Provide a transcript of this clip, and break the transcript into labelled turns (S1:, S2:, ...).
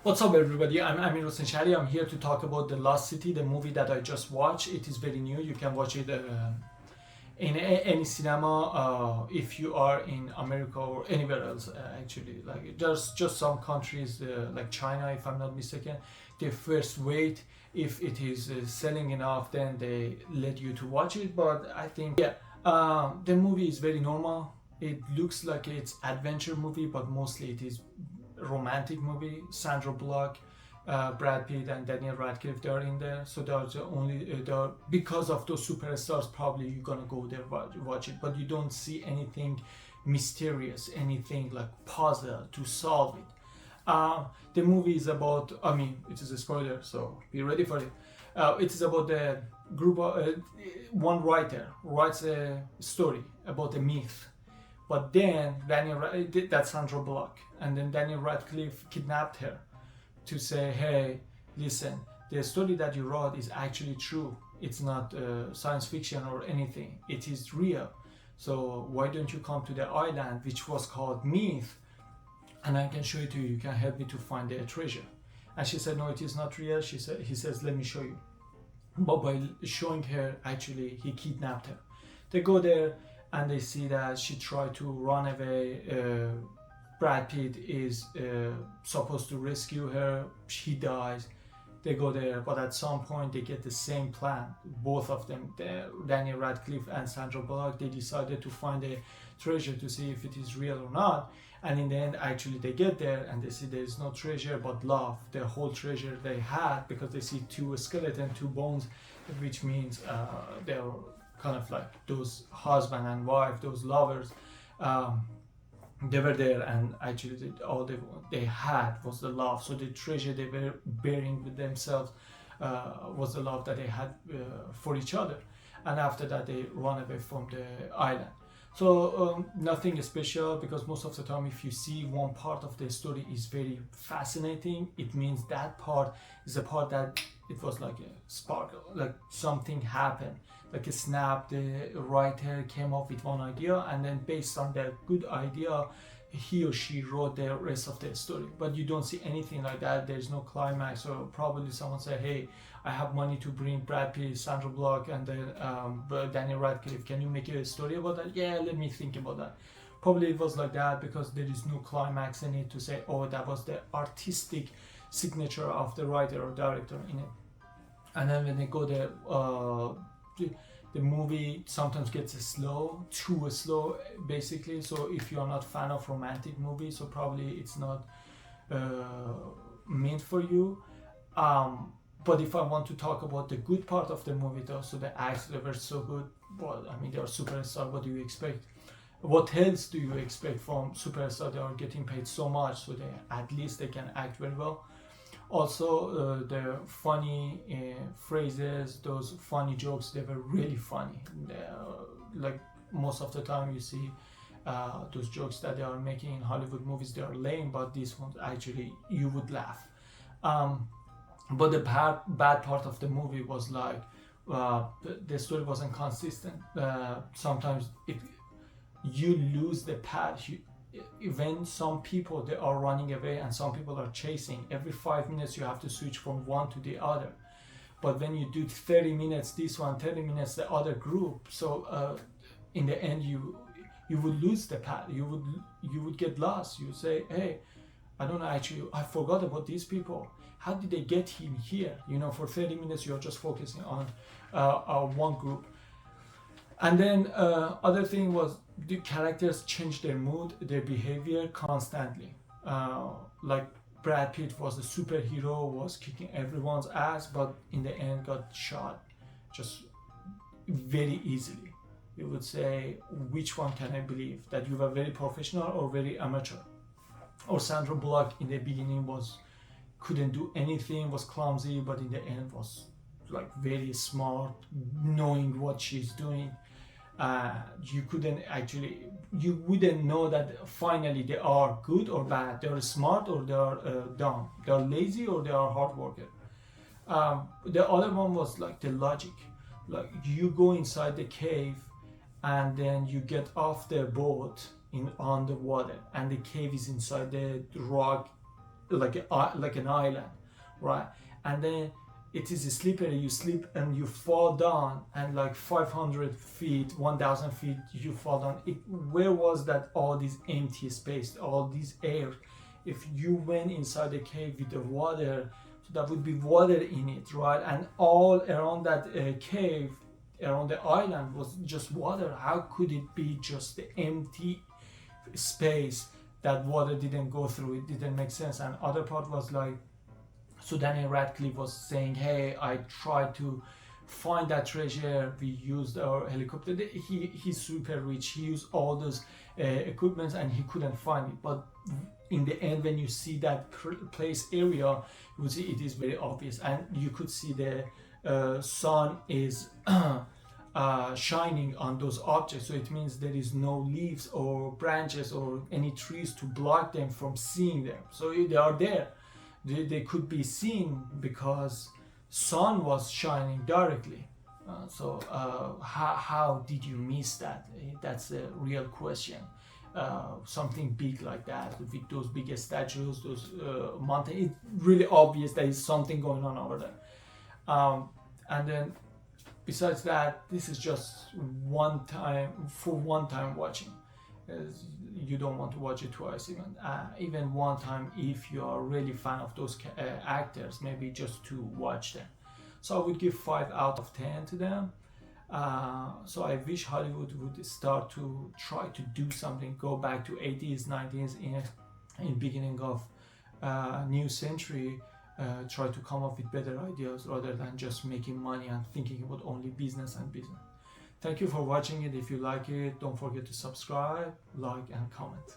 S1: What's up, everybody? I'm Amirhossein Shahri. I'm here to talk about The Lost City, the movie that I just watched. It is very new. You can watch it in any cinema if you are in America or anywhere else. Actually, like there's just some countries like China, if I'm not mistaken. They first wait if it is selling enough, then they let you to watch it. But I think the movie is very normal. It looks like it's adventure movie, but mostly it is romantic movie. Sandra Bullock, Brad Pitt, and Daniel Radcliffe, they are in there. So they are the only they are, because of those superstars. Probably you're gonna go there watch it, but you don't see anything mysterious, anything like puzzle to solve it. The movie is about. I mean, it is a spoiler, so be ready for it. It is about the group of one writer writes a story about a myth, but then that's Sandra Bullock, and then Daniel Radcliffe kidnapped her to say, hey, listen, the story that you wrote is actually true. It's not science fiction or anything. It is real. So why don't you come to the island, which was called Myth, and I can show it to you. You can help me to find the treasure. And she said, no, it is not real. He says, let me show you. But by showing her, actually, he kidnapped her. They go there and they see that she tried to run away. Brad Pitt is supposed to rescue her. She dies. They go there, but at some point they get the same plan. Both of them, Daniel Radcliffe and Sandra Bullock, they decided to find a treasure to see if it is real or not. And in the end, actually, they get there and they see there is no treasure but love. The whole treasure they had, because they see two skeletons, two bones, which means they're kind of like those husband and wife, those lovers. They were there, and actually all they had was the love. So the treasure they were bearing with themselves was the love that they had for each other. And after that, they run away from the island. So nothing special, because most of the time if you see one part of the story is very fascinating, it means that part is a part that it was like a sparkle, like something happened, like a snap. The writer came up with one idea, and then based on that good idea, he or she wrote the rest of the story. But you don't see anything like that. There's no climax, or probably someone said, hey, I have money to bring Brad Pitt, Sandra Bullock, and then Daniel Radcliffe. Can you make a story about that? Yeah, let me think about that. Probably it was like that because there is no climax in it to say, oh, that was the artistic signature of the writer or director in it. And then when they go there, the movie sometimes gets slow, too slow, basically. So if you are not fan of romantic movies, so probably it's not meant for you. But if I want to talk about the good part of the movie, though, so the acts, they were so good. Well, I mean, they are superstars. What do you expect? What else do you expect from superstars? They are getting paid so much, so they at least they can act very well. Also, the funny phrases, those funny jokes, they were really funny. Like most of the time, you see those jokes that they are making in Hollywood movies, they are lame, but these ones actually you would laugh. But the bad part of the movie was like the story wasn't consistent. Sometimes you lose the path. When some people they are running away and some people are chasing, every 5 minutes you have to switch from one to the other. But when you do 30 minutes this one, 30 minutes the other group, so in the end you would lose the path. You would get lost. You would say, hey, I don't know, actually I forgot about these people. How did they get him here? For 30 minutes you're just focusing on one group. And then other thing was the characters change their mood, their behavior constantly. Like Brad Pitt was the superhero, was kicking everyone's ass, but in the end got shot just very easily. You would say, which one can I believe? That you were very professional or very amateur? Or Sandra Bullock in the beginning couldn't do anything, was clumsy, but in the end was like very smart, knowing what she's doing. You wouldn't know that finally they are good or bad, they are smart or they are dumb, they are lazy or they are hard worker. The other one was like the logic, like you go inside the cave and then you get off the boat on the water, and the cave is inside the rock like an island, right? And then it is slippery. You slip and you fall down, and like 500 feet, 1,000 feet, you fall down. Where was that? All this empty space, all this air. If you went inside the cave with the water, so that would be water in it, right? And all around that cave, around the island, was just water. How could it be just the empty space that water didn't go through? It didn't make sense. And other part was like, so Daniel Radcliffe was saying, hey, I tried to find that treasure. We used our helicopter. He's super rich. He used all those equipments and he couldn't find it. But in the end, when you see that place area, you will see it is very obvious. And you could see the sun is shining on those objects. So it means there is no leaves or branches or any trees to block them from seeing them. So they are there. They could be seen because sun was shining directly. How did you miss that? That's a real question. Something big like that with those big statues, those mountains. It's really obvious there is something going on over there. And then besides that, this is just one time watching. You don't want to watch it twice, even one time if you are really fan of those actors, maybe just to watch them. So I would give 5 out of 10 to them. So I wish Hollywood would start to try to do something, go back to 80s, 90s, in beginning of new century, try to come up with better ideas rather than just making money and thinking about only business and business. Thank you for watching it. If you like it, don't forget to subscribe, like, and comment.